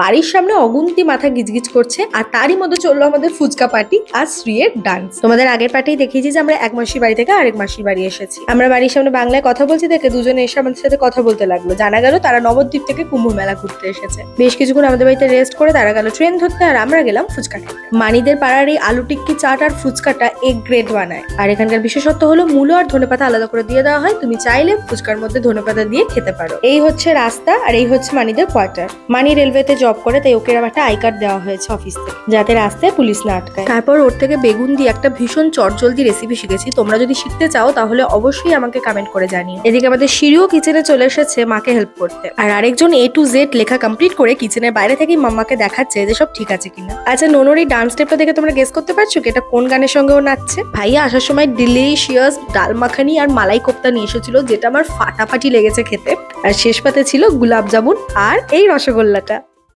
বাড়ির সামনে অগুন্তি মাথা গিজগিজ করছে, আর তারই মধ্যে চললো আমাদের ফুচকা পার্টি আর শ্রীয়ের ডান্স। তোমাদের আগের পার্টেই দেখিয়েছি যে আমরা এক মাসির বাড়ি থেকে আরেক মাসির বাড়ি এসেছি। আমরা বাড়ির সামনে বাংলায় কথা বলছি দেখে দুজনে এসে আমাদের সাথে কথা বলতে লাগলো। জানা গেল তারা নবদ্বীপ থেকে কুম্ভ মেলা ঘুরতে এসেছে। বেশ কিছুক্ষণ আমাদের বাড়িতে রেস্ট করে তারা গেল ট্রেন ধরতে, আর আমরা গেলাম ফুচকা খেতে। মানিদের পাড়ার এই আলু টিক্কি চাট আর ফুচকাটা এক গ্রেড বানায়। আর এখানকার বিশেষত্ব হলো মূলো আর ধনেপাতা আলাদা করে দিয়ে দেওয়া হয়। তুমি চাইলে ফুচকার মধ্যে ধনেপাতা দিয়ে খেতে পারো। এই হচ্ছে রাস্তা, আর এই হচ্ছে মানিদের কোয়ার্টার। মানি রেলওয়েতে জব করে, তাই ওকে একটা আই কার্ড দেওয়া হয়েছে অফিস থেকে, যাতে রাস্তায় পুলিশ না আটকায়। তারপর ওর থেকে বেগুন দিয়ে একটা ভীষণ চটজলদি রেসিপি শিখেছি। তোমরা যদি শিখতে চাও তাহলে অবশ্যই আমাকে কমেন্ট করে জানিও। এদিকে আমাদের শিরিও কিচেনে চলে এসেছে মাকে হেল্প করতে, আর আরেকজন A to Z লেখা কমপ্লিট করে কিচেনের বাইরে থেকেই মাম্মাকে দেখাচ্ছে যে সব ঠিক আছে কিনা। আচ্ছা, নোনোর এই ডান্স স্টেপটা দেখে তোমরা গেস করতে পারছো কি এটা কোন গানের সঙ্গে ও নাচছে? ভাইয়া আসার সময় ডিলিশিয়াস ডাল মাখানি আর মালাই কোপ্তা নিয়ে এসেছিল, যেটা আমার ফাটাফাটি লেগেছে খেতে। আর শেষ পাতে ছিল গুলাব জামুন আর এই রসগোল্লাটা।